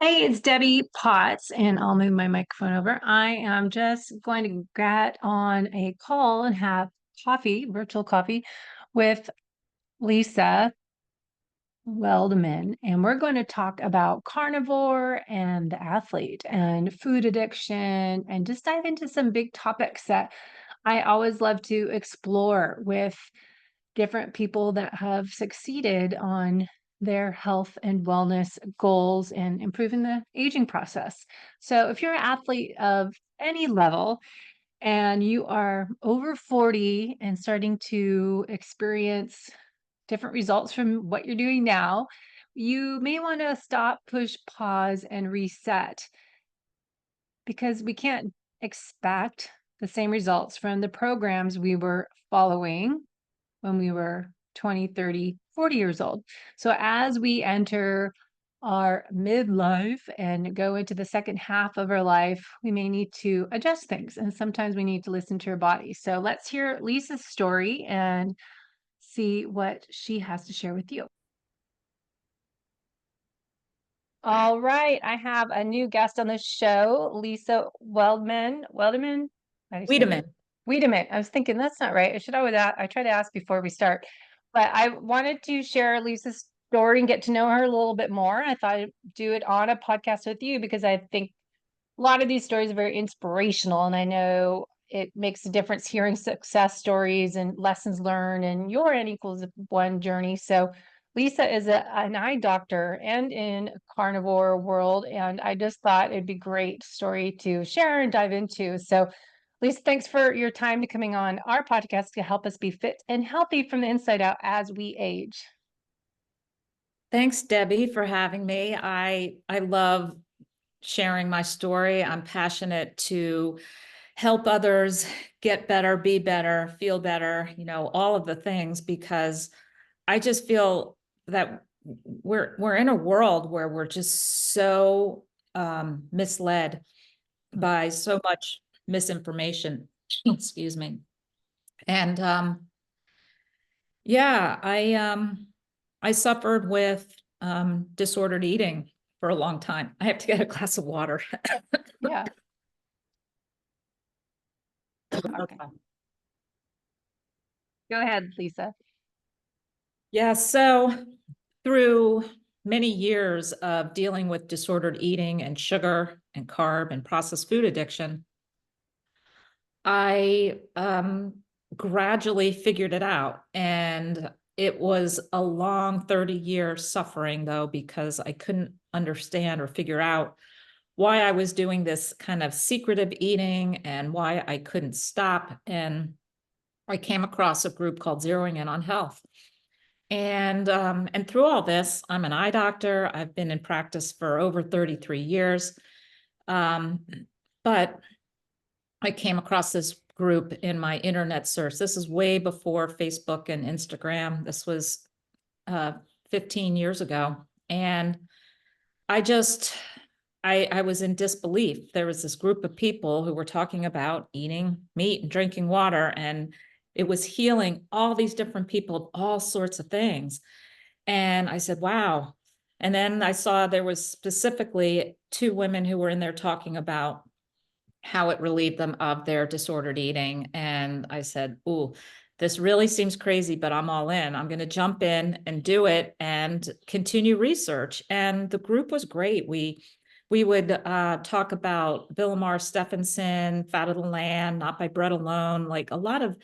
Hey, it's Debbie Potts, and I'll move my microphone over. I am just going to get on a call and have coffee, virtual coffee, with Lisa Weldman, and we're going to talk about carnivore and the athlete and food addiction and just dive into some big topics that I always love to explore with different people that have succeeded on their health and wellness goals and improving the aging process. So, if you're an athlete of any level and you are over 40 and starting to experience different results from what you're doing now, you may want to stop, push, pause, and reset because we can't expect the same results from the programs we were following when we were 20, 30, 40 years old. So as we enter our midlife and go into the second half of our life, we may need to adjust things. And sometimes we need to listen to our body. So let's hear Lisa's story and see what she has to share with you. All right. I have a new guest on the show, Lisa Weldman. Weldman? How do you say it? Wiedeman. Wiedeman. I was thinking that's not right. I try to ask before we start, but I wanted to share Lisa's story and get to know her a little bit more. I thought I'd do it on a podcast with you because I think a lot of these stories are very inspirational, and I know it makes a difference hearing success stories and lessons learned, and your N equals one journey. So Lisa is an eye doctor and in carnivore world, and I just thought it'd be great story to share and dive into. So Lisa, thanks for your time to coming on our podcast to help us be fit and healthy from the inside out as we age. Thanks, Debbie, for having me. I love sharing my story. I'm passionate to help others get better, be better, feel better, all of the things, because I just feel that we're in a world where we're just so misled by so much misinformation. Excuse me. And yeah, I suffered with disordered eating for a long time. I have to get a glass of water. Yeah. Okay. Go ahead, Lisa. Yeah, so through many years of dealing with disordered eating and sugar and carb and processed food addiction, I gradually figured it out. And it was a long 30-year suffering, though, because I couldn't understand or figure out why I was doing this kind of secretive eating and why I couldn't stop. And I came across a group called Zeroing In on Health. And through all this, I'm an eye doctor. I've been in practice for over 33 years. But I came across this group in my internet search. This is way before Facebook and Instagram. This was 15 years ago. And I just, I was in disbelief. There was this group of people who were talking about eating meat and drinking water, and it was healing all these different people of all sorts of things. And I said, wow. And then I saw there was specifically two women who were in there talking about how it relieved them of their disordered eating. And I said, ooh, this really seems crazy, but I'm all in. I'm going to jump in and do it and continue research. And the group was great. We would talk about Villamar Stephenson, Fat of the Land, Not by Bread Alone, like a lot of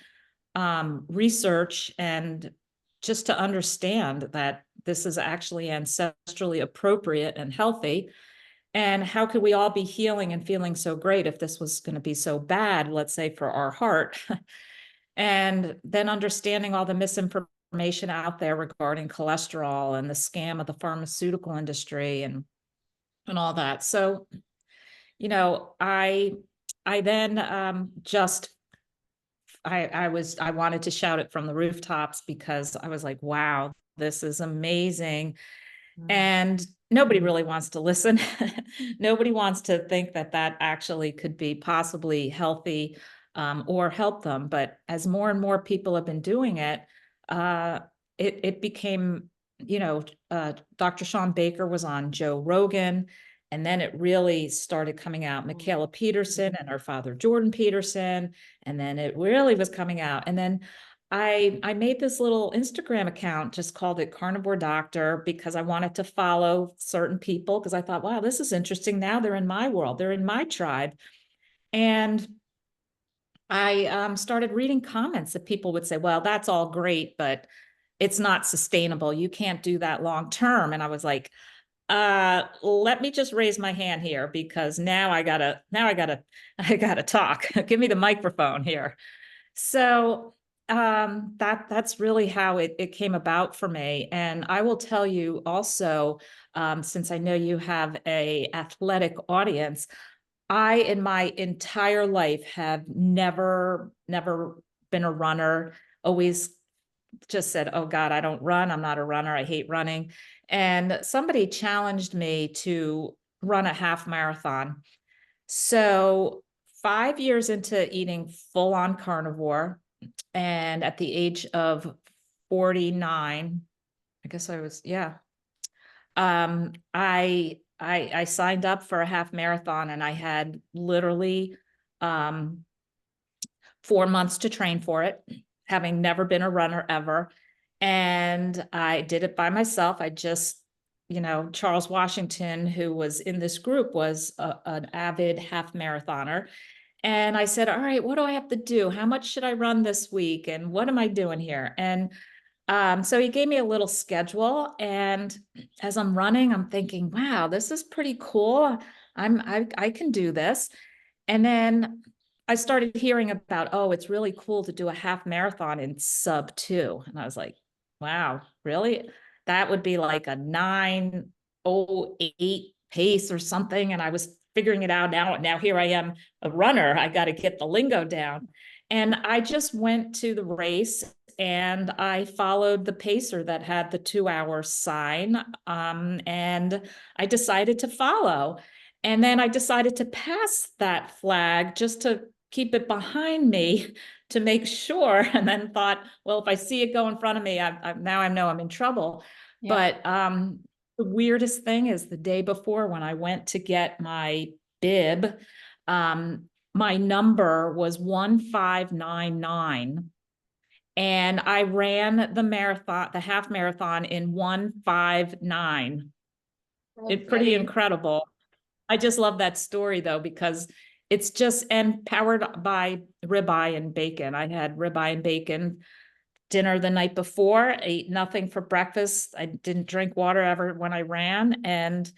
research, and just to understand that this is actually ancestrally appropriate and healthy. And how could we all be healing and feeling so great if this was going to be so bad, let's say, for our heart? And then understanding all the misinformation out there regarding cholesterol and the scam of the pharmaceutical industry and all that. So, I then just I wanted to shout it from the rooftops because I was like, wow, this is amazing. And nobody really wants to listen. Nobody wants to think that that actually could be possibly healthy or help them. But as more and more people have been doing it, it became, Dr. Sean Baker was on Joe Rogan, And then it really started coming out, Michaela Peterson and her father, Jordan Peterson. And then it really was coming out. And then I made this little Instagram account, just called it Carnivore Doctor, because I wanted to follow certain people, because I thought, wow, this is interesting. Now they're in my world, they're in my tribe. And I started reading comments that people would say, well, that's all great, but it's not sustainable. You can't do that long term. And I was like, let me just raise my hand here, because I gotta talk. Give me the microphone here. So that's really how it came about for me. And I will tell you also, since I know you have a athletic audience, I, in my entire life, have never been a runner. Always just said, oh God, I don't run. I'm not a runner. I hate running. And somebody challenged me to run a half marathon. So 5 years into eating full on carnivore, and at the age of 49, I guess I was, yeah. I signed up for a half marathon, and I had literally 4 months to train for it, having never been a runner ever. And I did it by myself. I just, Charles Washington, who was in this group, was an avid half marathoner. And I said, all right, what do I have to do? How much should I run this week? And what am I doing here? And so he gave me a little schedule. And as I'm running, I'm thinking, wow, this is pretty cool. I can do this. And then I started hearing about, oh, it's really cool to do a half marathon in sub 2. And I was like, wow, really? That would be like a 9:08 pace or something. And I was figuring it out now. Now here I am, a runner. I got to get the lingo down. And I just went to the race, and I followed the pacer that had the 2-hour sign. And I decided to follow. And then I decided to pass that flag just to keep it behind me to make sure. And then thought, well, if I see it go in front of me, now I know I'm in trouble. Yeah. But the weirdest thing is, the day before, when I went to get my bib, my number was 1599. And I ran the half marathon in 1:59. It's pretty incredible. I just love that story, though, because it's just, and powered by ribeye and bacon. I had ribeye and bacon dinner the night before, ate nothing for breakfast. I didn't drink water ever when I ran. And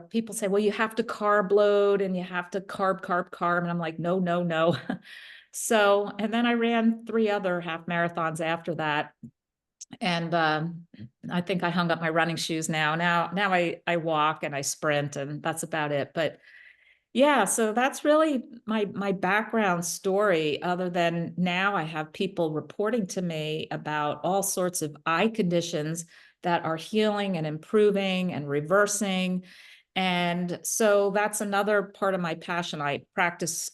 people say, well, you have to carb load and you have to carb. And I'm like, no, no, no. So, and then I ran 3 other half marathons after that. And I think I hung up my running shoes now. Now I walk and I sprint, and that's about it. But yeah, so that's really my background story, other than now I have people reporting to me about all sorts of eye conditions that are healing and improving and reversing. And so that's another part of my passion. I practice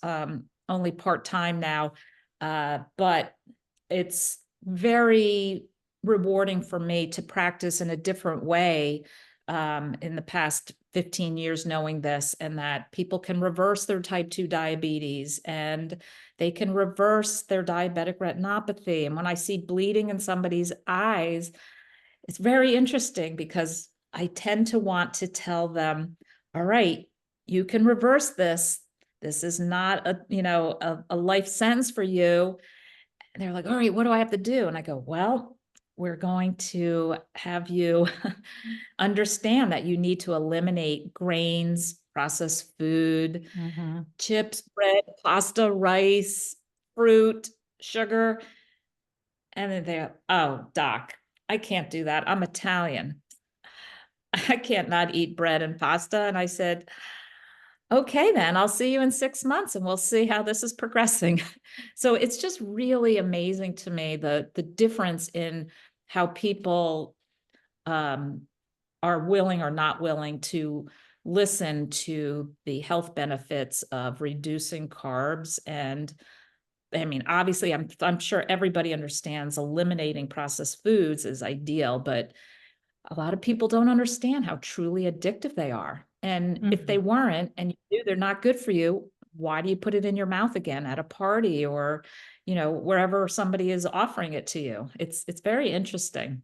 only part-time now, but it's very rewarding for me to practice in a different way in the past 15 years, knowing this, and that people can reverse their type 2 diabetes, and they can reverse their diabetic retinopathy. And when I see bleeding in somebody's eyes, it's very interesting, because I tend to want to tell them, all right, you can reverse this. This is not a life sentence for you. And they're like, all right, what do I have to do? And I go, well, we're going to have you understand that you need to eliminate grains, processed food, chips, bread, pasta, rice, fruit, sugar. And then they're, oh, doc, I can't do that. I'm Italian. I can't not eat bread and pasta. And I said, okay, then I'll see you in 6 months and we'll see how this is progressing. So it's just really amazing to me, the difference in how people are willing or not willing to listen to the health benefits of reducing carbs. And I mean, obviously, I'm sure everybody understands eliminating processed foods is ideal, but a lot of people don't understand how truly addictive they are. And if they Mhm. weren't, and you knew they're not good for you, why do you put it in your mouth again at a party or, wherever somebody is offering it to you? It's very interesting.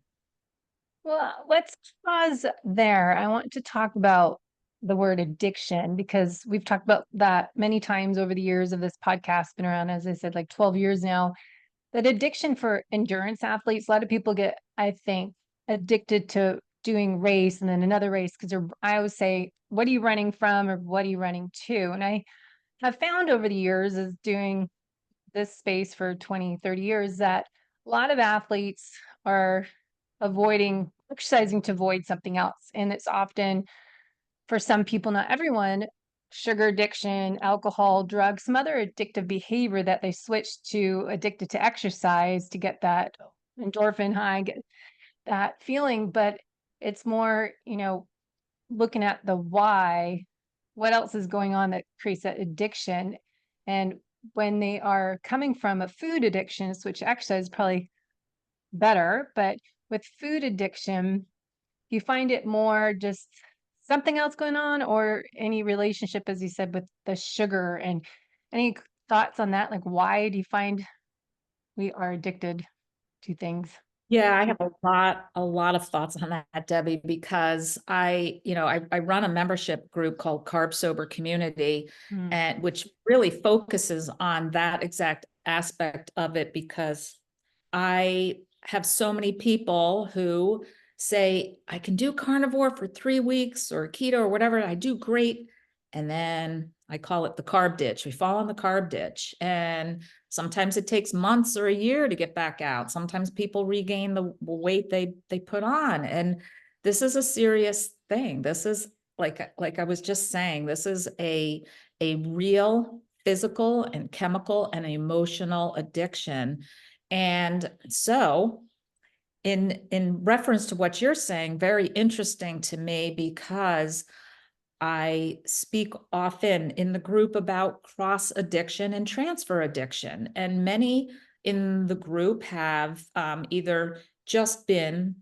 Well, let's pause there. I want to talk about the word addiction because we've talked about that many times over the years of this podcast, been around, as I said, like 12 years now. That addiction for endurance athletes, a lot of people get, I think, addicted to doing race and then another race because I always say, what are you running from or what are you running to? And I have found over the years as doing this space for 20, 30 years that a lot of athletes are avoiding exercising to avoid something else. And it's often for some people, not everyone, sugar addiction, alcohol, drugs, some other addictive behavior that they switch to addicted to exercise to get that endorphin high, get that feeling. But it's more, looking at the why, what else is going on that creates that addiction. And when they are coming from a food addiction, which exercise is probably better, but with food addiction, you find it more just something else going on or any relationship, as you said, with the sugar and any thoughts on that? Like, why do you find we are addicted to things? Yeah, I have a lot of thoughts on that, Debbie, because I run a membership group called Carb Sober Community, Mm, and which really focuses on that exact aspect of it because I have so many people who say, I can do carnivore for 3 weeks or keto or whatever. I do great. And then I call it the carb ditch. We fall in the carb ditch. And sometimes it takes months or a year to get back out. Sometimes people regain the weight they put on. And this is a serious thing. This is like I was just saying, this is a real physical and chemical and emotional addiction. And so in reference to what you're saying, very interesting to me because I speak often in the group about cross addiction and transfer addiction. And many in the group have either just been,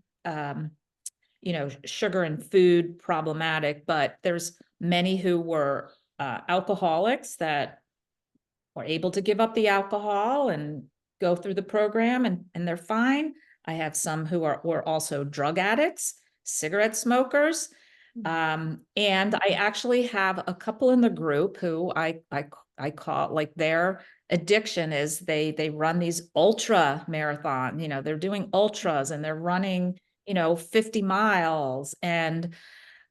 sugar and food problematic, but there's many who were alcoholics that were able to give up the alcohol and go through the program and they're fine. I have some who were also drug addicts, cigarette smokers. And I actually have a couple in the group who I call like their addiction is they run these ultra marathon, they're doing ultras and they're running, 50 miles. And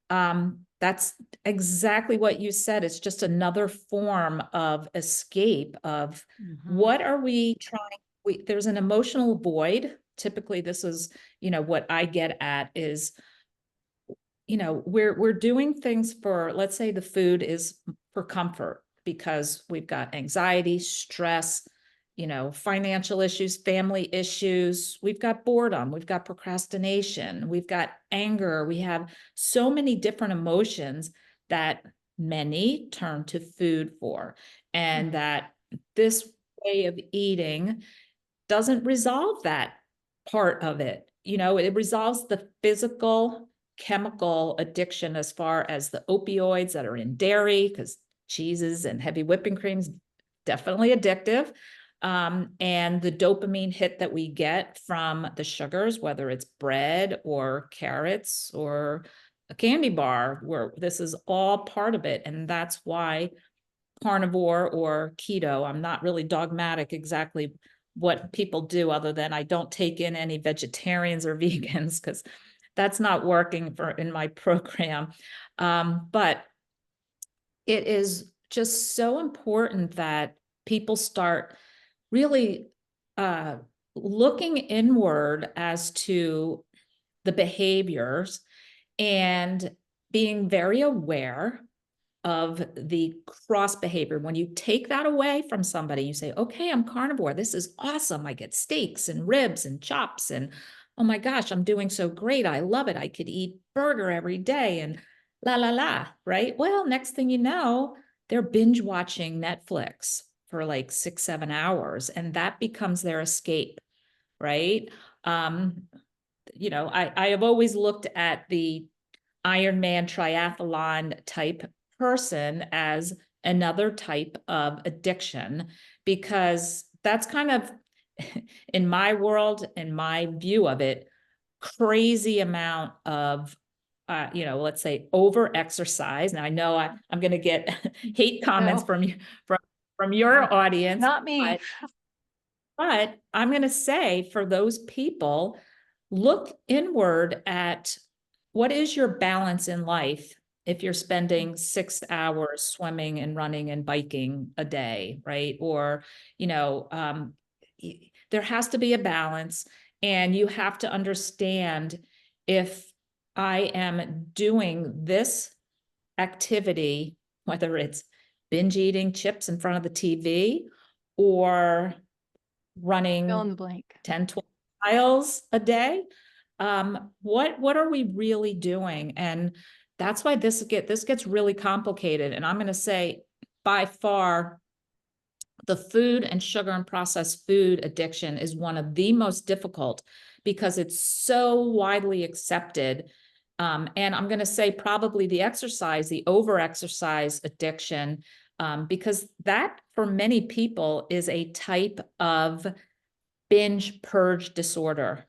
that's exactly what you said. It's just another form of escape of mhm, what are we trying? There's an emotional void. Typically, this is, what I get at is, we're doing things for, let's say the food is for comfort because we've got anxiety, stress, financial issues, family issues. We've got boredom, we've got procrastination, we've got anger. We have so many different emotions that many turn to food for, and mhm, that this way of eating doesn't resolve that part of it. It resolves the physical chemical addiction as far as the opioids that are in dairy, because cheeses and heavy whipping creams definitely addictive. And the dopamine hit that we get from the sugars, whether it's bread or carrots or a candy bar, where this is all part of it. And that's why carnivore or keto, I'm not really dogmatic exactly what people do other than I don't take in any vegetarians or vegans because that's not working for in my program. But it is just so important that people start really uh, looking inward as to the behaviors and being very aware of the cross behavior. When you take that away from somebody, you say, okay, I'm carnivore. This is awesome. I get steaks and ribs and chops. And oh my gosh, I'm doing so great. I love it. I could eat burger every day and la, la, la. Right. Well, next thing you know, they're binge watching Netflix for like 6, 7 hours, and that becomes their escape. Right. Um, you know, I have always looked at the Ironman triathlon type person as another type of addiction, because that's kind of, in my world, in my view of it, crazy amount of, you know, let's say over exercise. Now I know I'm going to get hate comments No, from you, from your audience, not me. but I'm going to say for those people, look inward at what is your balance in life if you're spending 6 hours swimming and running and biking a day, right? Or, you know, there has to be a balance, and you have to understand, if I am doing this activity, whether it's binge eating chips in front of the TV or Fill in running the blank. 10, 12 miles a day. What are we really doing? And that's why this gets really complicated. And I'm going to say, by far, the food and sugar and processed food addiction is one of the most difficult, because it's so widely accepted. And I'm going to say probably the over exercise addiction, because that for many people is a type of binge purge disorder.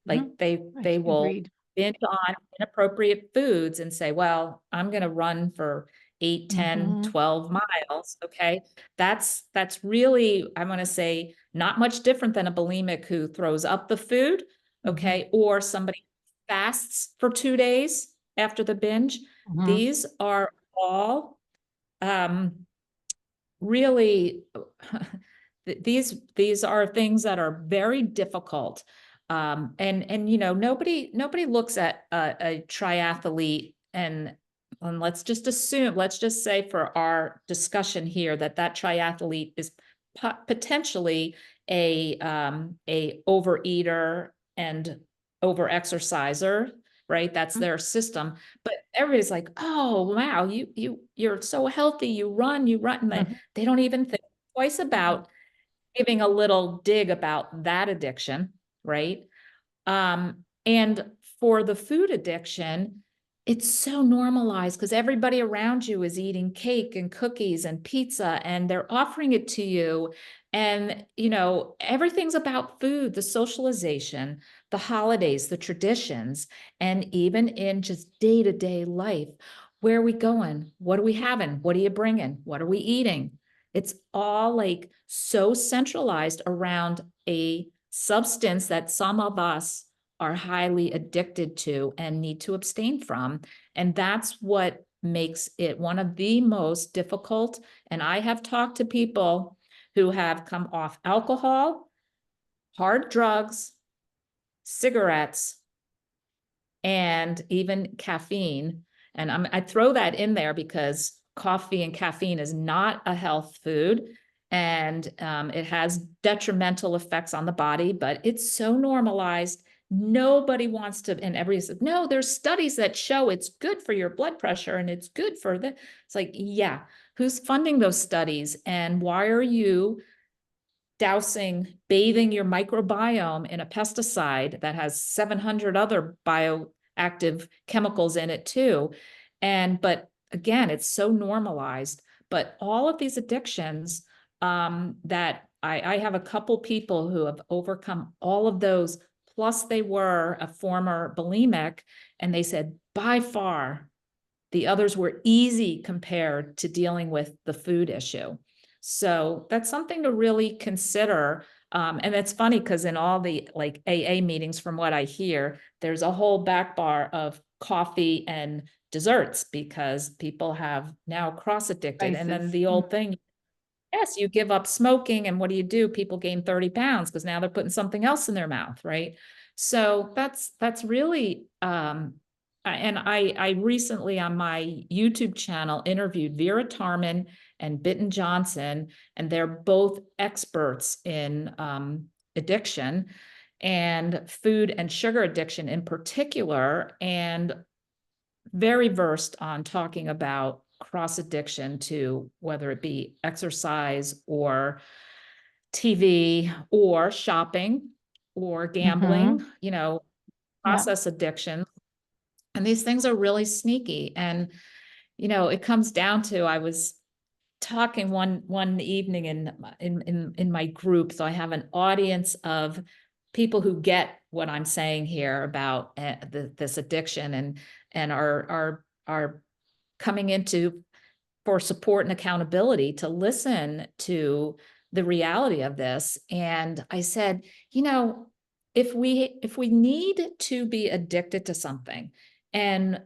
Like they will Agreed. binge on inappropriate foods and say, well, I'm going to run for 8, 10, Mhm. 12 miles. Okay. That's really, I'm going to say, not much different than a bulimic who throws up the food. Mhm. Okay. Or somebody fasts for 2 days after the binge. Mhm. These are all, really these are things that are very difficult, and you know, nobody looks at a triathlete, and let's just say for our discussion here that triathlete is potentially a overeater and over exerciser, right? That's their system. But everybody's like, oh wow, you're so healthy, you run, and Mhm. they don't even think twice about giving a little dig about that addiction, right? And for the food addiction, it's so normalized because everybody around you is eating cake and cookies and pizza, and they're offering it to you. And, you know, everything's about food, the socialization, the holidays, the traditions, and even in just day-to-day life. Where are we going? What are we having? What are you bringing? What are we eating? It's all like so centralized around a substance that some of us are highly addicted to and need to abstain from. And that's what makes it one of the most difficult. And I have talked to people who have come off alcohol, hard drugs, cigarettes, and even caffeine. And I throw that in there because coffee and caffeine is not a health food, and it has detrimental effects on the body, but it's so normalized. Nobody wants to, and everybody says, no, there's studies that show it's good for your blood pressure and it's good for the, it's like, yeah, who's funding those studies? And why are you bathing your microbiome in a pesticide that has 700 other bioactive chemicals in it too? But again, it's so normalized. But all of these addictions, that I have a couple people who have overcome all of those, plus they were a former bulimic, and they said by far the others were easy compared to dealing with the food issue. So that's something to really consider. And it's funny because in all the like AA meetings, from what I hear, there's a whole back bar of coffee and desserts because people have now cross addicted. And then Spices. the old thing, yes, you give up smoking, and what do? People gain 30 pounds because now they're putting something else in their mouth, right? So that's really, and I recently on my YouTube channel interviewed Vera Tarman and Bitten Johnson, and they're both experts in addiction and food and sugar addiction in particular, and very versed on talking about cross addiction to whether it be exercise or TV or shopping or Mhm. gambling, you know, Yeah. process addiction. And these things are really sneaky. And, it comes down to, I was talking one evening in my group. So I have an audience of people who get what I'm saying here about this addiction and are coming into for support and accountability to listen to the reality of this. And I said, if we need to be addicted to something, and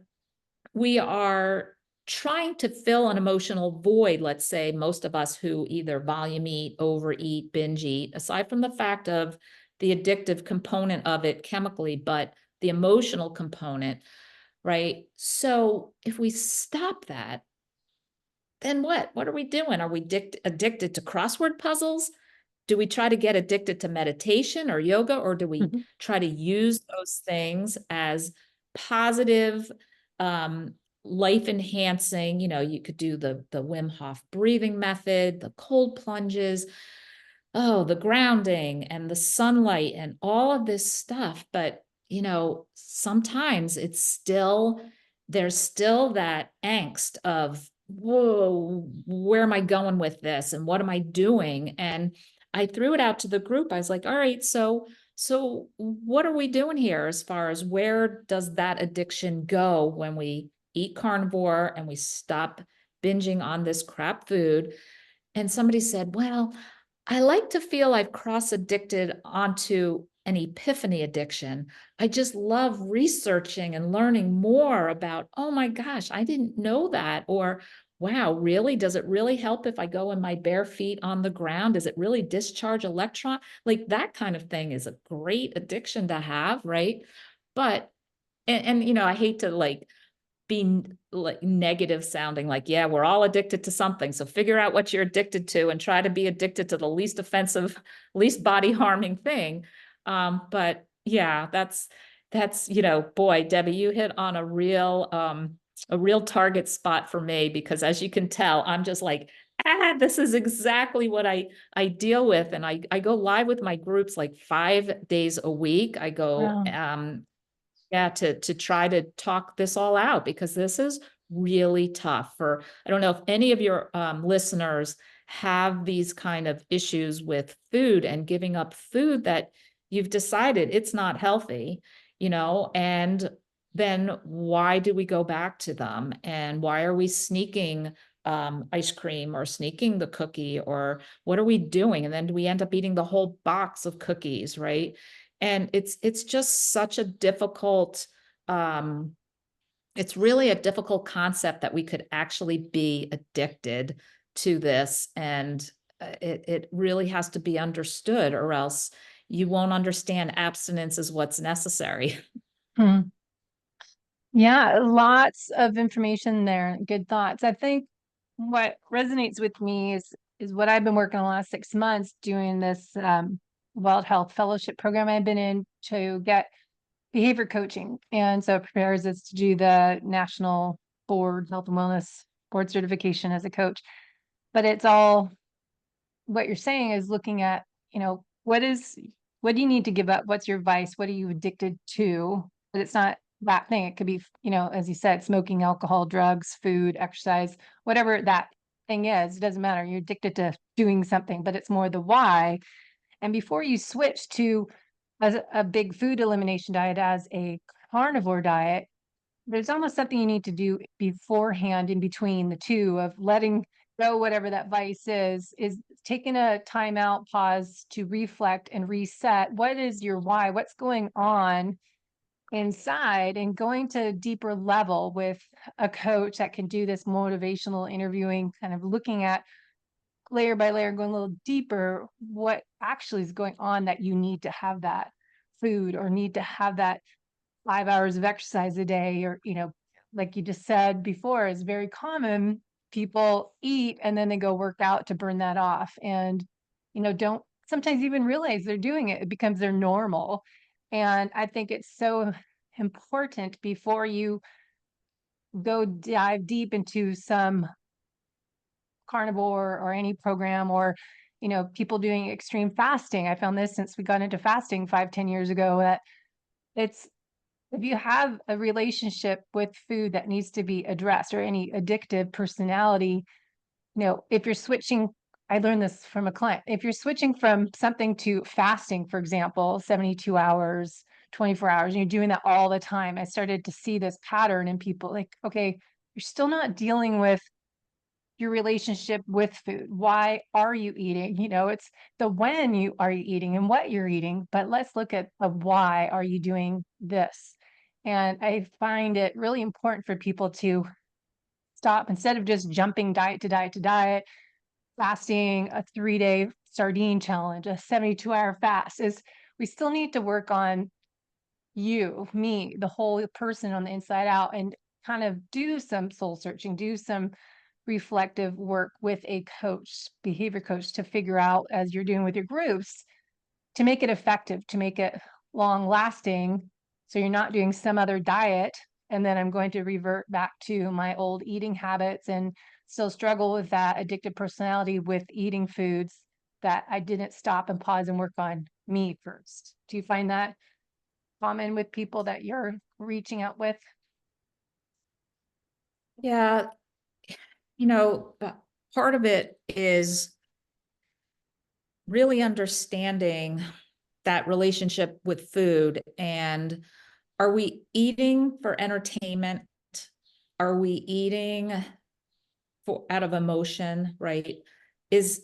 we are trying to fill an emotional void, let's say most of us who either volume eat, overeat, binge eat, aside from the fact of the addictive component of it chemically, but the emotional component, right? So if we stop that, then what? What are we doing? Are we addicted to crossword puzzles? Do we try to get addicted to meditation or yoga, or do we Mhm. try to use those things as positive, life enhancing? You could do the Wim Hof breathing method, the cold plunges, the grounding and the sunlight and all of this stuff. But, sometimes there's still that angst of, whoa, where am I going with this? And what am I doing? And I threw it out to the group. I was like, all right, so what are we doing here as far as where does that addiction go when we eat carnivore and we stop binging on this crap food? And somebody said, well, I like to feel I've cross addicted onto an epiphany addiction. I just love researching and learning more about, oh my gosh, I didn't know that. Or, wow, really? Does it really help if I go in my bare feet on the ground? Does it really discharge electron? Like that kind of thing is a great addiction to have, right? But, and I hate to be like negative sounding, like, yeah, we're all addicted to something. So figure out what you're addicted to and try to be addicted to the least offensive, least body harming thing. But yeah, that's, boy, Debbie, you hit on a real target spot for me, because as you can tell, I'm just like, this is exactly what I deal with. And I go live with my groups like 5 days a week. I go, Wow. yeah, to try to talk this all out, because this is really tough. I don't know if any of your listeners have these kind of issues with food and giving up food that you've decided it's not healthy, and then why do we go back to them? And why are we sneaking ice cream or sneaking the cookie, or what are we doing? And then do we end up eating the whole box of cookies, right? And it's just such a difficult, it's really a difficult concept that we could actually be addicted to this. And it really has to be understood, or else you won't understand abstinence is what's necessary. Hmm. Yeah, lots of information there. Good thoughts. I think what resonates with me is what I've been working on the last 6 months, doing this Wild Health Fellowship program I've been in to get behavior coaching. And so it prepares us to do the National Board Health and Wellness Board certification as a coach. But it's all what you're saying is looking at, what do you need to give up? What's your vice? What are you addicted to? But it's not that thing. It could be, as you said, smoking, alcohol, drugs, food, exercise, whatever that thing is. It doesn't matter. You're addicted to doing something, but it's more the why. And before you switch to a big food elimination diet as a carnivore diet, there's almost something you need to do beforehand in between the two of letting go whatever that vice is taking a timeout, pause to reflect and reset. What is your why? What's going on inside, and going to a deeper level with a coach that can do this motivational interviewing, kind of looking at layer by layer, going a little deeper, what actually is going on that you need to have that food or need to have that 5 hours of exercise a day, or, like you just said before, is very common. People eat and then they go work out to burn that off. And, don't sometimes even realize they're doing it. It becomes their normal. And I think it's so important before you go dive deep into some carnivore or any program, or, people doing extreme fasting. I found this since we got into fasting 5, 10 years ago, that it's if you have a relationship with food that needs to be addressed or any addictive personality, if you're switching, I learned this from a client. If you're switching from something to fasting, for example, 72 hours, 24 hours, and you're doing that all the time, I started to see this pattern in people like, okay, you're still not dealing with your relationship with food. Why are you eating? It's the when you are you eating and what you're eating, but let's look at the why are you doing this? And I find it really important for people to stop instead of just jumping diet to diet to diet, fasting, a 3-day sardine challenge, a 72-hour fast is we still need to work on you, me, the whole person on the inside out and kind of do some soul searching, do some reflective work with a coach, behavior coach to figure out as you're doing with your groups to make it effective, to make it long lasting. So you're not doing some other diet. And then I'm going to revert back to my old eating habits and still struggle with that addictive personality with eating foods that I didn't stop and pause and work on me first. Do you find that common with people that you're reaching out with? Yeah, you know, uh, part of it is really understanding that relationship with food. And are we eating for entertainment? Are we eating for out of emotion, right? Is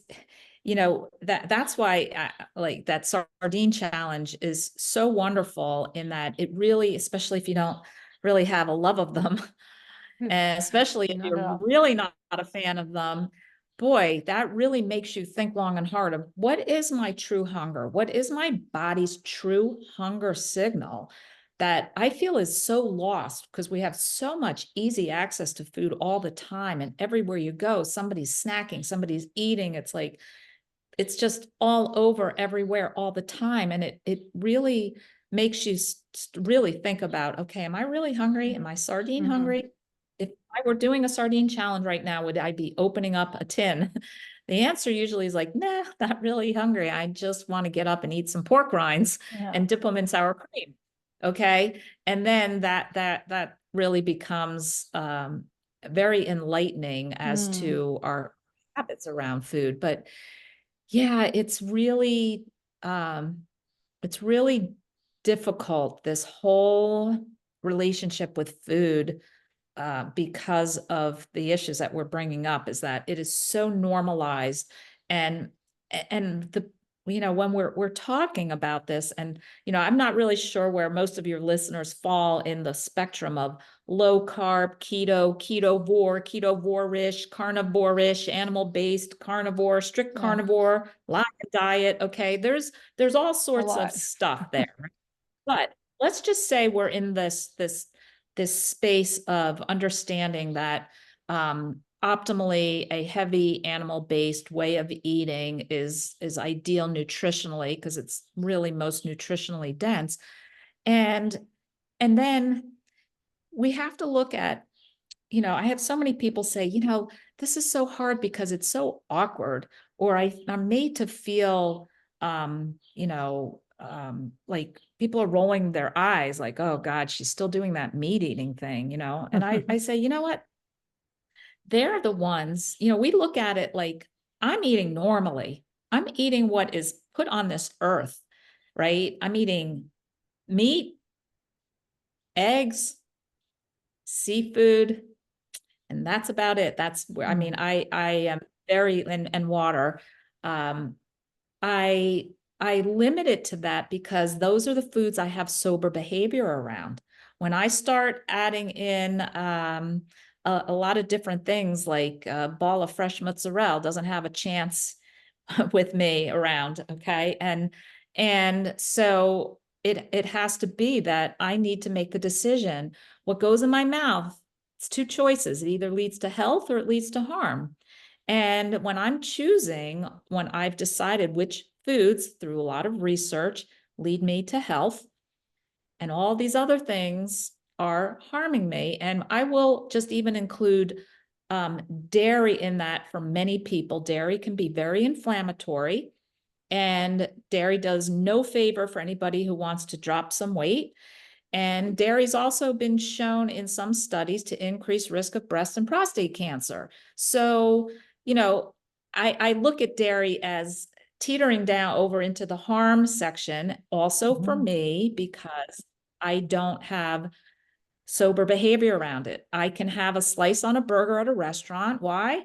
that's why like that sardine challenge is so wonderful in that it really, especially if you don't really have a love of them, and especially if Not at you're all. really not a fan of them, boy, that really makes you think long and hard of what is my true hunger? What is my body's true hunger signal that I feel is so lost because we have so much easy access to food all the time. And everywhere you go, somebody's snacking, somebody's eating. It's like, it's just all over everywhere all the time. And it really makes you really think about, okay, am I really hungry? Am I sardine Mm-hmm. hungry? If I were doing a sardine challenge right now, would I be opening up a tin? The answer usually is like, nah, not really hungry. I just want to get up and eat some pork rinds Yeah. and dip them in sour cream. Okay. And then that really becomes very enlightening as Mm. to our habits around food. But yeah, um, it's really difficult, this whole relationship with food, because of the issues that we're bringing up, is that it is so normalized. And the when we're talking about this, and I'm not really sure where most of your listeners fall in the spectrum of low carb, keto, ketovore-ish, carnivore-ish, animal-based, carnivore, strict Yeah. carnivore, lion diet. Okay, there's all A sorts of lot. stuff there. But let's just say we're in this space of understanding that optimally a heavy animal-based way of eating is ideal nutritionally because it's really most nutritionally dense. And then we have to look at, I have so many people say, this is so hard because it's so awkward, or I'm made to feel, like people are rolling their eyes like, oh God, she's still doing that meat eating thing, and I say, you know what? They're the ones, we look at it like I'm eating normally. I'm eating what is put on this earth, right? I'm eating meat, eggs, seafood, and that's about it. That's where, I Mm. mean, I am very, and water. Um, I I limit it to that because those are the foods I have sober behavior around. When I start adding in a lot of different things, like a ball of fresh mozzarella doesn't have a chance with me around, okay? And so it has to be that I need to make the decision. What goes in my mouth, it's two choices. It either leads to health or it leads to harm. And when I'm choosing, when I've decided which foods, through a lot of research, lead me to health, and all these other things are harming me. And I will just even include dairy in that. For many people, dairy can be very inflammatory, and dairy does no favor for anybody who wants to drop some weight. And dairy's also been shown in some studies to increase risk of breast and prostate cancer. So, I look at dairy as teetering down over into the harm section, also for me, because I don't have sober behavior around it. I can have a slice on a burger at a restaurant. Why?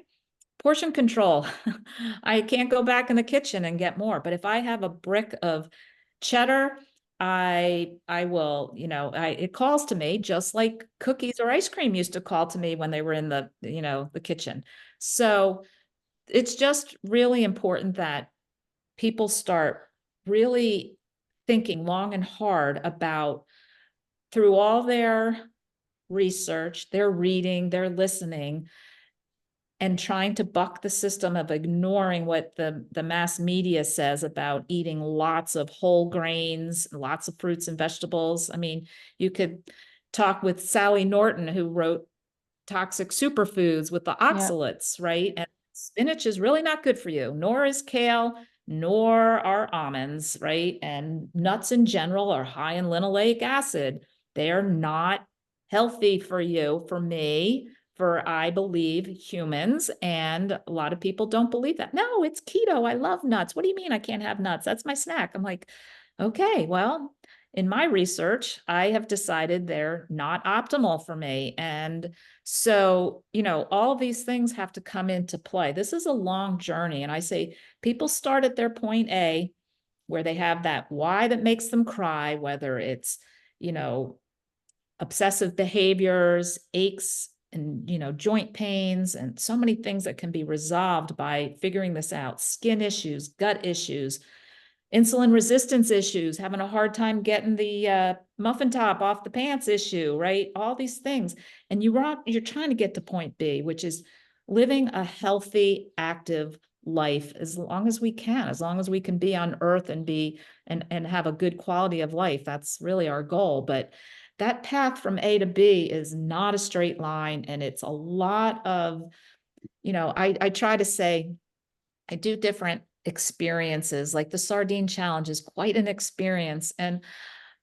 Portion control. I can't go back in the kitchen and get more. But if I have a brick of cheddar, I will, it calls to me just like cookies or ice cream used to call to me when they were in the kitchen. So it's just really important that people start really thinking long and hard about, through all their research, their reading, their listening, and trying to buck the system of ignoring what the mass media says about eating lots of whole grains, lots of fruits and vegetables. I mean, you could talk with Sally Norton, who wrote Toxic Superfoods with the Yeah. oxalates, right? And spinach is really not good for you, nor is kale, nor are almonds, right? And nuts in general are high in linoleic acid. They are not healthy for you, for me, for, I believe, humans. And a lot of people don't believe that. No, it's keto. I love nuts. What do you mean I can't have nuts? That's my snack. I'm like, okay, well, in my research, I have decided they're not optimal for me. And so, all of these things have to come into play. This is a long journey. And I say people start at their point A, where they have that why that makes them cry, whether it's, obsessive behaviors, aches, and joint pains, and so many things that can be resolved by figuring this out. Skin issues, gut issues, insulin resistance issues, having a hard time getting the muffin top off the pants issue, right? All these things. And you're trying to get to point B, which is living a healthy, active life as long as we can, as long as we can be on earth and be and have a good quality of life. That's really our goal. But that path from A to B is not a straight line. And it's a lot of, I try to say, I do different experiences. Like the sardine challenge is quite an experience. And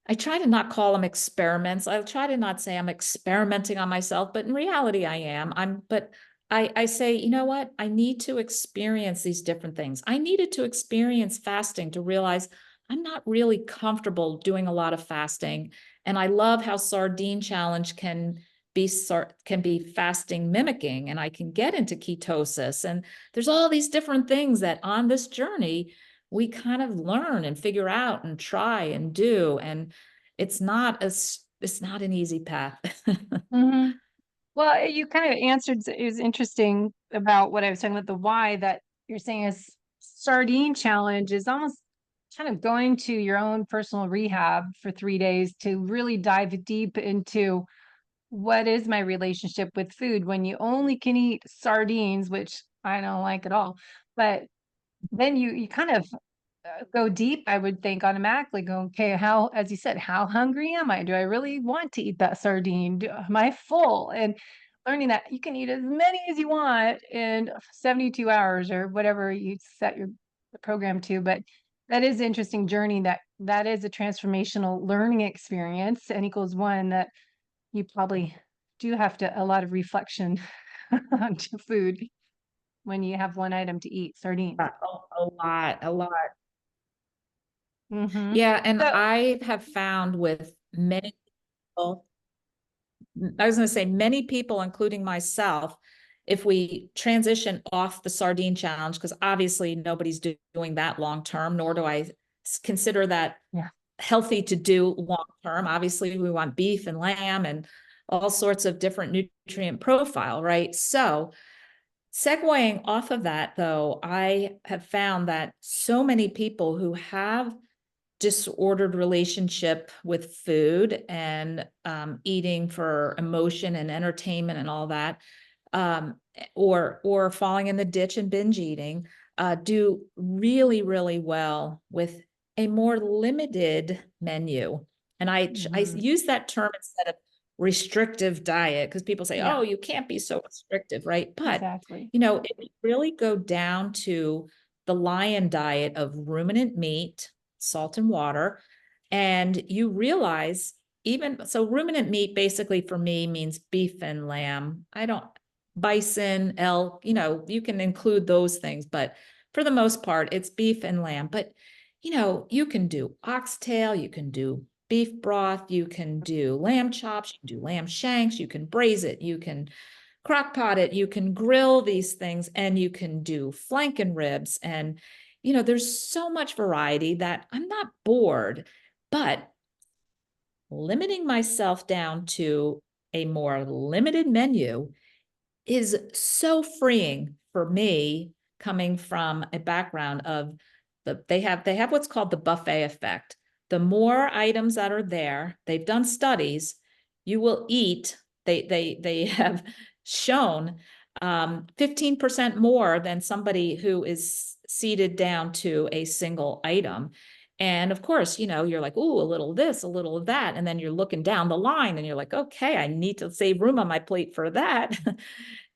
I try to not call them experiments. I try to not say I'm experimenting on myself, but in reality I am. But I say, you know what? I need to experience these different things. I needed to experience fasting to realize I'm not really comfortable doing a lot of fasting. And I love how sardine challenge can be fasting mimicking, and I can get into ketosis. And there's all these different things that on this journey we kind of learn and figure out and try and do. And it's not an easy path. Hmm. Well, you kind of answered, it was interesting about what I was talking about, the why that you're saying is sardine challenge is almost kind of going to your own personal rehab for 3 days to really dive deep into what is my relationship with food when you only can eat sardines, which I don't like at all. But then you kind of go deep, I would think automatically go, okay, how, as you said, how hungry am I? Do I really want to eat that sardine? Am I full? And learning that you can eat as many as you want in 72 hours or whatever you set your the program to. But that is an interesting journey, that is a transformational learning experience. N equals one that you probably do have to a lot of reflection onto food when you have one item to eat, sardines. A lot. Hmm. Yeah. And So I have found with many people, I was going to say many people, including myself, if we transition off the sardine challenge, because obviously nobody's doing that long term, nor do I consider that yeah. healthy to do long term. Obviously, we want beef and lamb and all sorts of different nutrient profile, right? So, segueing off of that, though, I have found that so many people who have disordered relationship with food and eating for emotion and entertainment and all that, or falling in the ditch and binge eating, do really, really well with a more limited menu. And I Mhm. use that term instead of restrictive diet, because people say, Yeah, oh, you can't be so restrictive, right? But, exactly. it would really go down to the lion diet of ruminant meat, salt and water. And you realize even so, ruminant meat basically for me means beef and lamb. I don't, bison, elk, you can include those things, but for the most part, it's beef and lamb. But, you can do oxtail, you can do beef broth, you can do lamb chops, you can do lamb shanks, you can braise it, you can crock pot it, you can grill these things, and you can do flanken ribs. And, there's so much variety that I'm not bored, but limiting myself down to a more limited menu is so freeing for me, coming from a background of they have what's called the buffet effect. The more items that are there, they've done studies, you will eat, they have shown 15% more than somebody who is seated down to a single item. And of course, you're like, ooh, a little of this, a little of that. And then you're looking down the line and you're like, okay, I need to save room on my plate for that.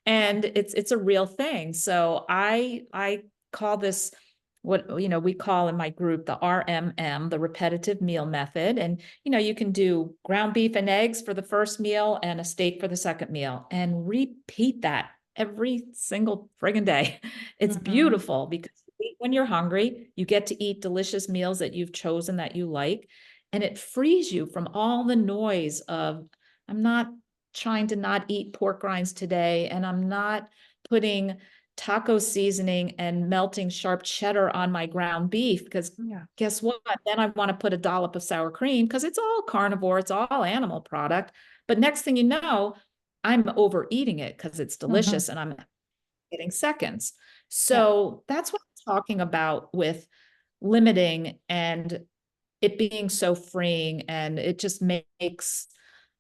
And it's a real thing. So I call this what we call in my group the RMM, the repetitive meal method. And you can do ground beef and eggs for the first meal and a steak for the second meal, and repeat that every single friggin' day. It's beautiful because you eat when you're hungry, you get to eat delicious meals that you've chosen that you like, and it frees you from all the noise of, I'm not trying to not eat pork rinds today, and I'm not putting taco seasoning and melting sharp cheddar on my ground beef, because guess what? Then I want to put a dollop of sour cream because it's all carnivore, it's all animal product. But next thing you know, I'm overeating it because it's delicious and I'm getting seconds. So that's what I'm talking about with limiting and it being so freeing. And it just makes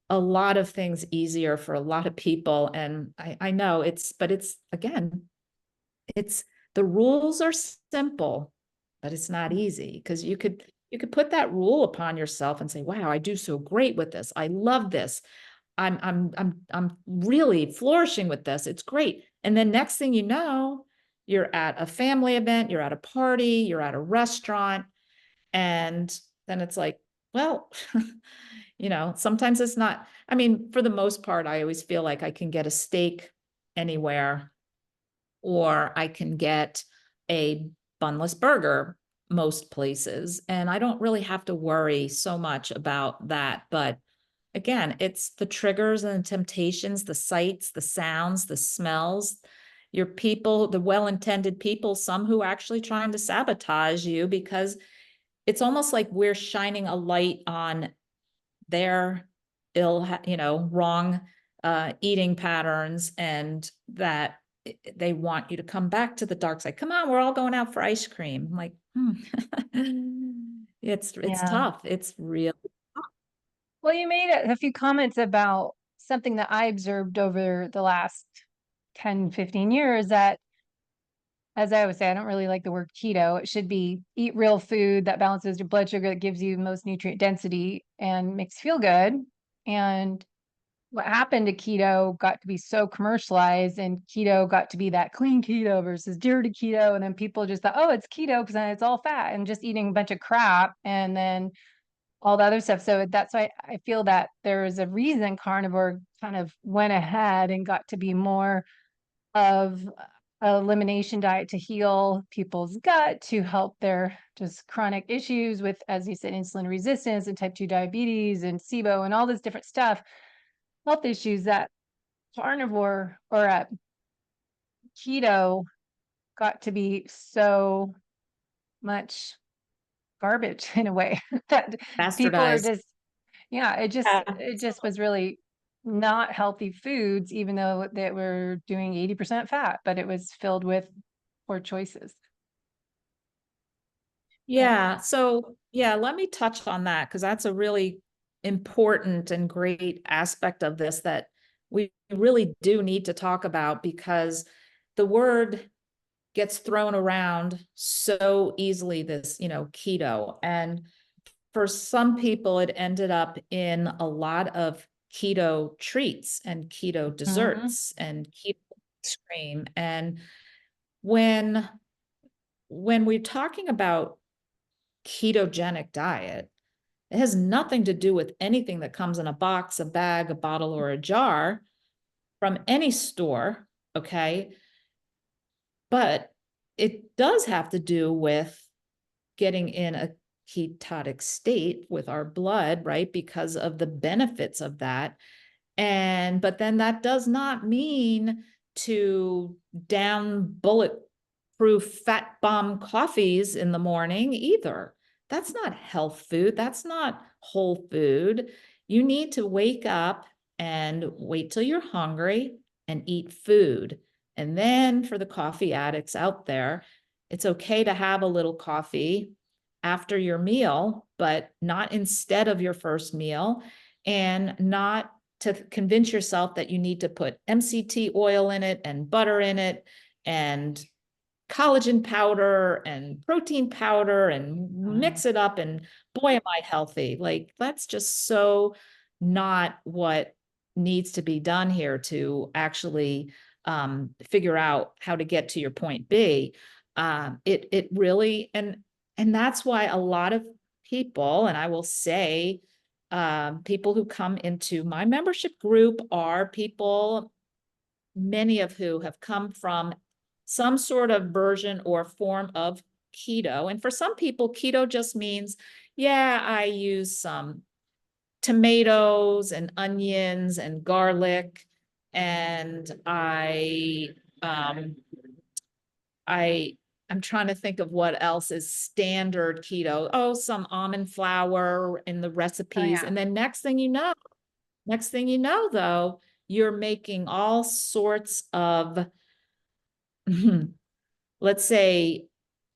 a lot of things easier for a lot of people. And I know but it's, again, it's, the rules are simple, but it's not easy, because you could put that rule upon yourself and say, wow, I do so great with this. I love this. I'm really flourishing with this. It's great. And then next thing you know, you're at a family event, you're at a party, you're at a restaurant, and then it's like, well, sometimes it's not, I mean, for the most part, I always feel like I can get a steak anywhere, or I can get a bunless burger most places, and I don't really have to worry so much about that. But again, it's the triggers and the temptations, the sights, the sounds, the smells, your people, the well-intended people, some who are actually trying to sabotage you, because it's almost like we're shining a light on their wrong eating patterns, and that they want you to come back to the dark side. Come on, we're all going out for ice cream. I'm like, it's tough. It's really tough. Well, you made a few comments about something that I observed over the last 10, 15 years, that, as I always say, I don't really like the word keto. It should be eat real food that balances your blood sugar, that gives you most nutrient density and makes you feel good. And what happened to keto got to be so commercialized, and keto got to be that clean keto versus dirty keto. And then people just thought, oh, it's keto because it's all fat and just eating a bunch of crap. And then all the other stuff. So that's why I feel that there is a reason carnivore kind of went ahead and got to be more of a elimination diet to heal people's gut, to help their just chronic issues with, as you said, insulin resistance and type 2 diabetes and SIBO and all this different stuff, health issues that carnivore or keto got to be so much garbage in a way that people are Bastardized. just, yeah, it just was really not healthy foods, even though they were doing 80% fat, but it was filled with poor choices. Yeah. So, yeah, let me touch on that, because that's a really important and great aspect of this that we really do need to talk about, because the word gets thrown around so easily, this, keto. And for some people, it ended up in a lot of keto treats and keto desserts and keto ice cream. And when we're talking about ketogenic diet, It has nothing to do with anything that comes in a box, a bag, a bottle, or a jar from any store, okay? But it does have to do with getting in a ketotic state with our blood, right? Because of the benefits of that. But then that does not mean to down bulletproof fat bomb coffees in the morning either. That's not health food. That's not whole food. You need to wake up and wait till you're hungry and eat food. And then for the coffee addicts out there, it's okay to have a little coffee after your meal, but not instead of your first meal, and not to convince yourself that you need to put MCT oil in it and butter in it and collagen powder and protein powder and mix it up. And boy, am I healthy. Like, that's just so not what needs to be done here to actually figure out how to get to your point B. It really, and that's why a lot of people, and I will say, people who come into my membership group are people, many of who have come from some sort of version or form of keto. And for some people, keto just means, yeah, I use some tomatoes and onions and garlic, and I I'm trying to think of what else is standard keto. Oh, some almond flour in the Oh, recipes. yeah. And then next thing you know, though, you're making all sorts of, let's say,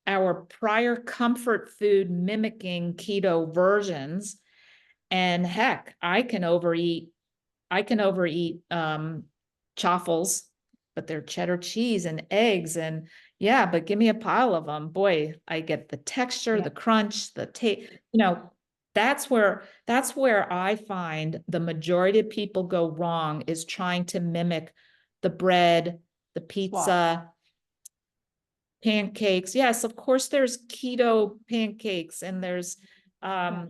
our prior comfort food mimicking keto versions. And heck, I can overeat chaffles, but they're cheddar cheese and eggs. And yeah, but give me a pile of them. Boy, I get the texture, Yeah. the crunch, the taste, that's where I find the majority of people go wrong, is trying to mimic the bread, the Swap. pizza, pancakes. Yes, of course there's keto pancakes, and there's Yeah.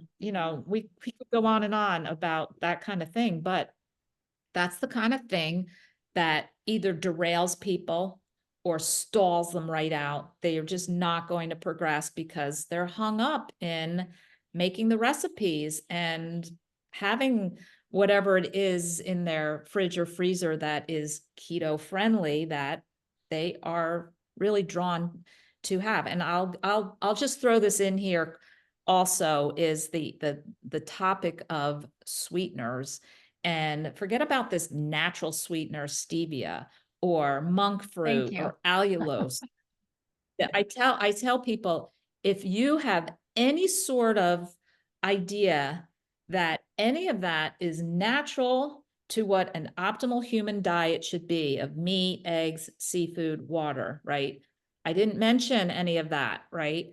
we could go on and on about that kind of thing, but that's the kind of thing that either derails people or stalls them right out. They are just not going to progress because they're hung up in making the recipes and having whatever it is in their fridge or freezer that is keto friendly, that they are really drawn to have. And I'll just throw this in here also, is the topic of sweeteners. And forget about this natural sweetener, stevia or monk Thank fruit you. or allulose. I tell people, if you have any sort of idea that any of that is natural to what an optimal human diet should be, of meat, eggs, seafood, water, right? I didn't mention any of that, right?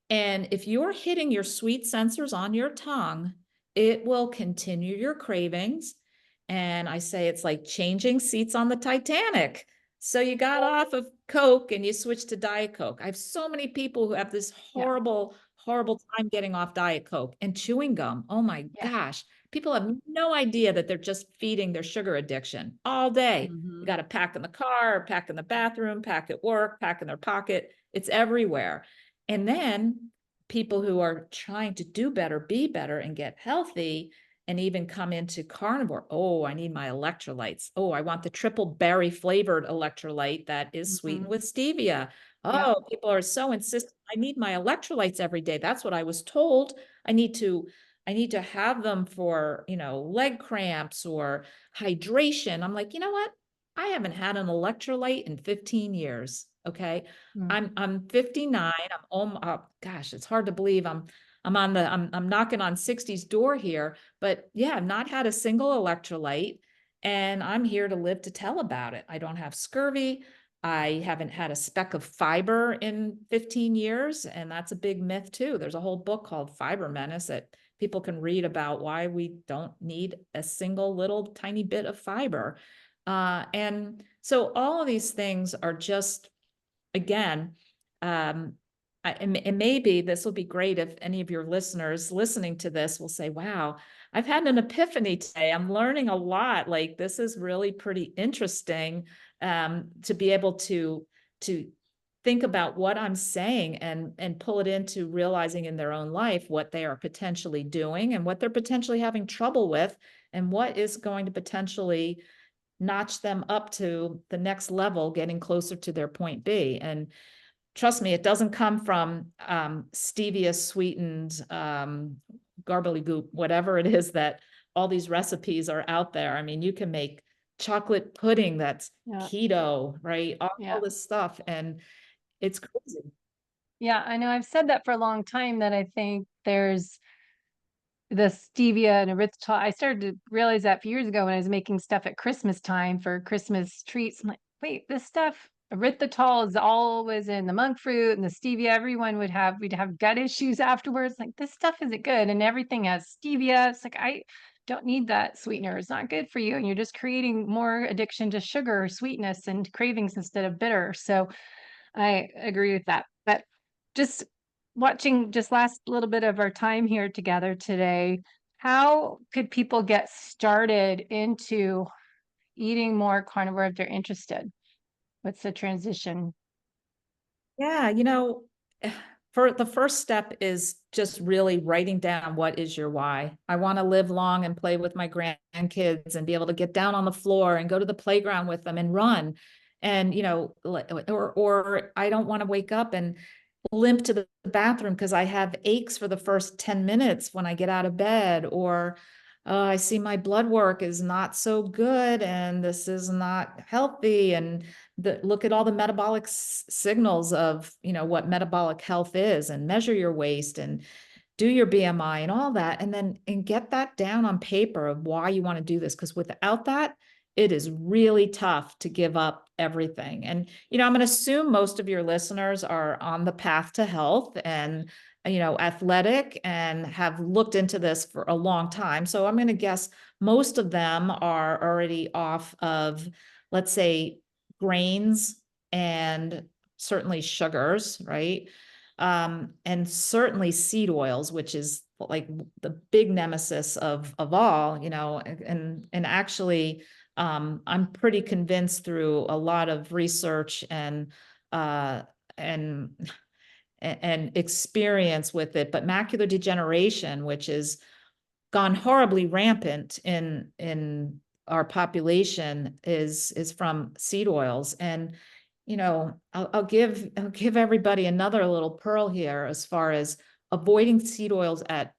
And if you're hitting your sweet sensors on your tongue, it will continue your cravings. And I say it's like changing seats on the Titanic. So you got off of Coke and you switched to Diet Coke. I have so many people who have this Yeah. horrible, horrible time getting off Diet Coke and chewing gum. Oh my Yeah. gosh. People have no idea that they're just feeding their sugar addiction all day. You got to pack in the car, pack in the bathroom, pack at work, pack in their pocket. It's everywhere. And then people who are trying to do better, be better, and get healthy, and even come into carnivore. Oh, I need my electrolytes. Oh, I want the triple berry flavored electrolyte that is sweetened with stevia. Yep. Oh, people are so insistent. I need my electrolytes every day. That's what I was told. I need to have them for, leg cramps or hydration. I'm like, you know what? I haven't had an electrolyte in 15 years. Okay. Mm. I'm 59. Oh gosh, it's hard to believe I'm knocking on 60's door here, but yeah, I've not had a single electrolyte, and I'm here to live to tell about it. I don't have scurvy. I haven't had a speck of fiber in 15 years, and that's a big myth too. There's a whole book called Fiber Menace that people can read about why we don't need a single little tiny bit of fiber. And so all of these things are just, again, um, and maybe this will be great if any of your listeners listening to this will say, wow, I've had an epiphany today. I'm learning a lot. Like, this is really pretty interesting, to be able to think about what I'm saying and pull it into realizing in their own life what they are potentially doing and what they're potentially having trouble with, and what is going to potentially notch them up to the next level, getting closer to their point B. And trust me, it doesn't come from stevia sweetened goop, whatever it is that all these recipes are out there. I mean, you can make chocolate pudding that's Yeah. keto, right? All Yeah. this stuff. And it's crazy. Yeah. I know I've said that for a long time, that I think there's the stevia and erythritol. I started to realize that a few years ago when I was making stuff at Christmas time for Christmas treats. I'm like, wait, this stuff, erythritol is always in the monk fruit and the stevia. Everyone we'd have gut issues afterwards. Like, this stuff isn't good. And everything has stevia. It's like, I don't need that sweetener. It's not good for you. And you're just creating more addiction to sugar, sweetness, and cravings instead of bitter. So I agree with that. But just watching just last little bit of our time here together today, how could people get started into eating more carnivore if they're interested? What's the transition? Yeah, for the first step is just really writing down, what is your why? I want to live long and play with my grandkids and be able to get down on the floor and go to the playground with them and run. And, or I don't want to wake up and limp to the bathroom because I have aches for the first 10 minutes when I get out of bed, or I see my blood work is not so good and this is not healthy. And look at all the metabolic signals of, what metabolic health is, and measure your waist and do your BMI and all that. And get that down on paper of why you want to do this. Because without that, it is really tough to give up everything. And, I'm going to assume most of your listeners are on the path to health and, athletic and have looked into this for a long time. So I'm going to guess most of them are already off of, let's say, grains and certainly sugars, right? And certainly seed oils, which is like the big nemesis of all, and actually, I'm pretty convinced through a lot of research uh, and and experience with it, but macular degeneration, which is gone horribly rampant in our population, is from seed oils. And I'll give everybody another little pearl here as far as avoiding seed oils at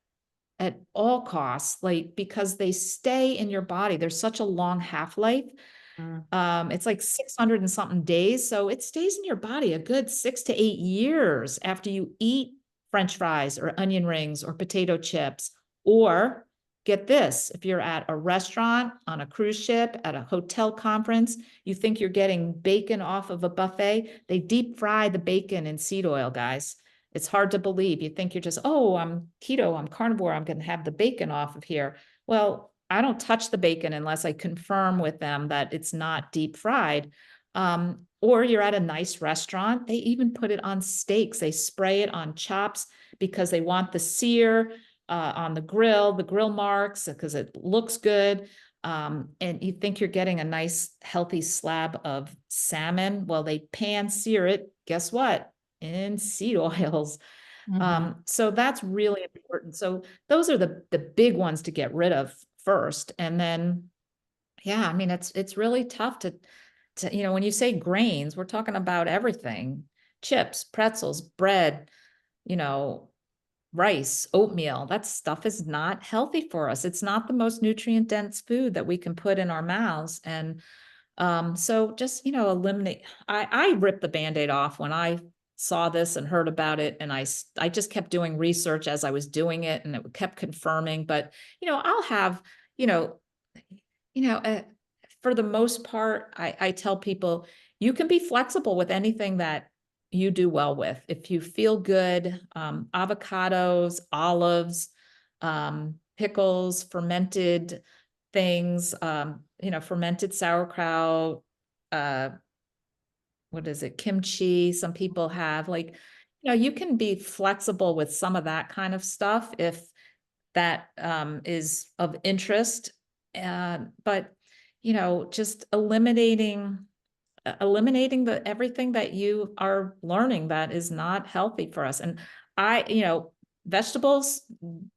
all costs, like, because they stay in your body. There's such a long half-life. It's like 600 and something days. So it stays in your body a good 6 to 8 years after you eat French fries or onion rings or potato chips. Or get this, if you're at a restaurant, on a cruise ship, at a hotel conference, you think you're getting bacon off of a buffet, they deep fry the bacon in seed oil, guys. It's hard to believe. You think you're just, oh, I'm keto, I'm carnivore, I'm going to have the bacon off of here. Well, I don't touch the bacon unless I confirm with them that it's not deep fried. Or you're at a nice restaurant, they even put it on steaks. They spray it on chops because they want the sear on the grill marks, because it looks good. And you think you're getting a nice healthy slab of salmon. Well, they pan sear it. Guess what? In seed oils. So that's really important. So those are the big ones to get rid of first. And then, yeah, I mean, it's really tough to, when you say grains, we're talking about everything: chips, pretzels, bread, you know, rice, oatmeal. That stuff is not healthy for us. It's not the most nutrient dense food that we can put in our mouths. And so just, eliminate. I ripped the Band-Aid off when I saw this and heard about it. And I just kept doing research as I was doing it, and it kept confirming. But, I'll have, you know, for the most part, I tell people, you can be flexible with anything that you do well with. If you feel good, avocados, olives, pickles, fermented things, fermented sauerkraut, what is it, kimchi, some people have, like, You can be flexible with some of that kind of stuff if that is of interest. But, just eliminating the everything that you are learning that is not healthy for us. And vegetables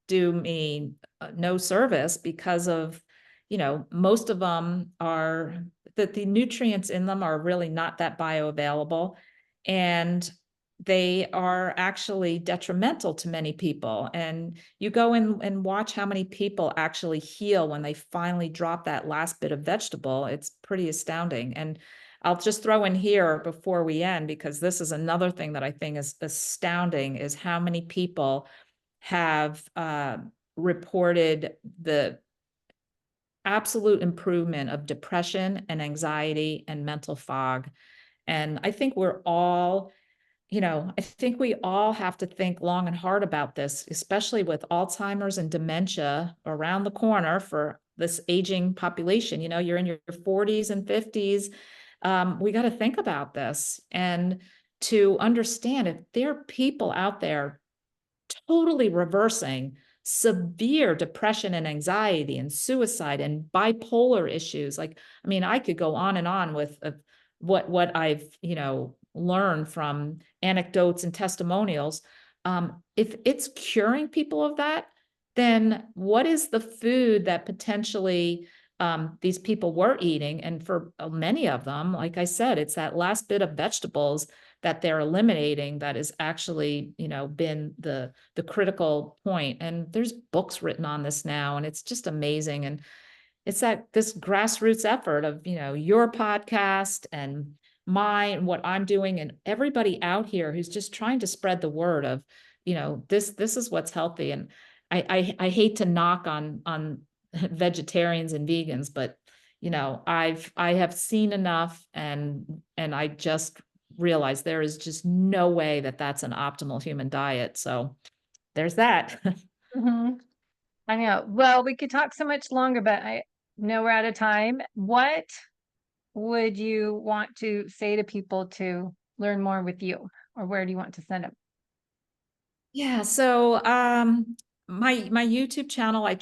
do me no service because of, most of them are that the nutrients in them are really not that bioavailable. And they are actually detrimental to many people. And you go in and watch how many people actually heal when they finally drop that last bit of vegetable. It's pretty astounding. And I'll just throw in here before we end, because this is another thing that I think is astounding, is how many people have reported the absolute improvement of depression and anxiety and mental fog. And I think I think we all have to think long and hard about this, especially with Alzheimer's and dementia around the corner for this aging population. You're in your 40s and 50s. We got to think about this and to understand if there are people out there totally reversing severe depression and anxiety and suicide and bipolar issues. Like, I mean, I could go on and on with what I've, learned from anecdotes and testimonials. If it's curing people of that, then what is the food that potentially these people were eating? And for many of them, like I said, it's that last bit of vegetables that they're eliminating that is actually, been the critical point. And there's books written on this now, and it's just amazing. And it's this grassroots effort of, your podcast and mine and what I'm doing, and everybody out here who's just trying to spread the word of, this is what's healthy. And I hate to knock on vegetarians and vegans, but I have seen enough, and I just realized there is just no way that that's an optimal human diet. So there's that. Mhm. I know. Well, we could talk so much longer, but I know we're out of time. What would you want to say to people to learn more with you, or where do you want to send them? Yeah. So my YouTube channel, I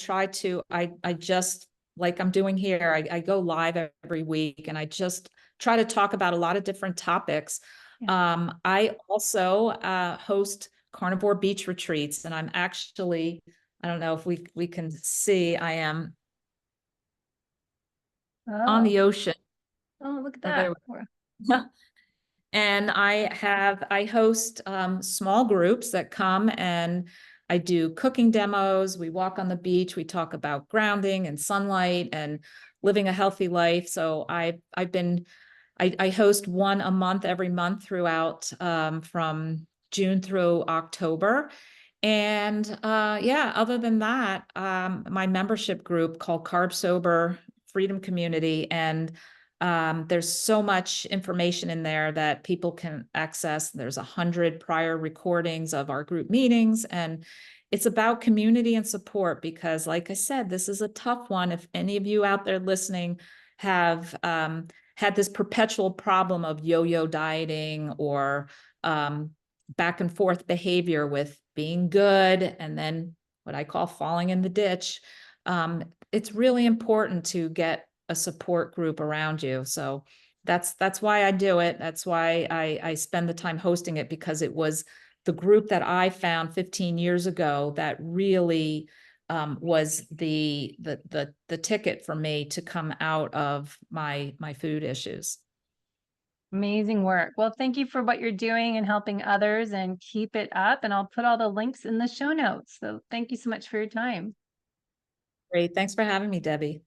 just, like I'm doing here, I go live every week, and I just try to talk about a lot of different topics. Yeah. I also host carnivore beach retreats, and I'm actually, I don't know if we can see, I am on Oh, the ocean. oh, look at Oh, that. there we go. And I host small groups that come, and I do cooking demos. We walk on the beach. We talk about grounding and sunlight and living a healthy life. So I host one a month every month throughout from June through October. And yeah, other than that, my membership group called Carb Sober Freedom Community, and there's so much information in there that people can access. There's 100 prior recordings of our group meetings, and it's about community and support because, like I said, this is a tough one. If any of you out there listening have had this perpetual problem of yo-yo dieting or back and forth behavior with being good and then what I call falling in the ditch, it's really important to get a support group around you. So that's why I do it. That's why I spend the time hosting it, because it was the group that I found 15 years ago that really was the ticket for me to come out of my food issues. Amazing work. Well, thank you for what you're doing and helping others, and keep it up. And I'll put all the links in the show notes. So thank you so much for your time. Great. Thanks for having me, Debbie.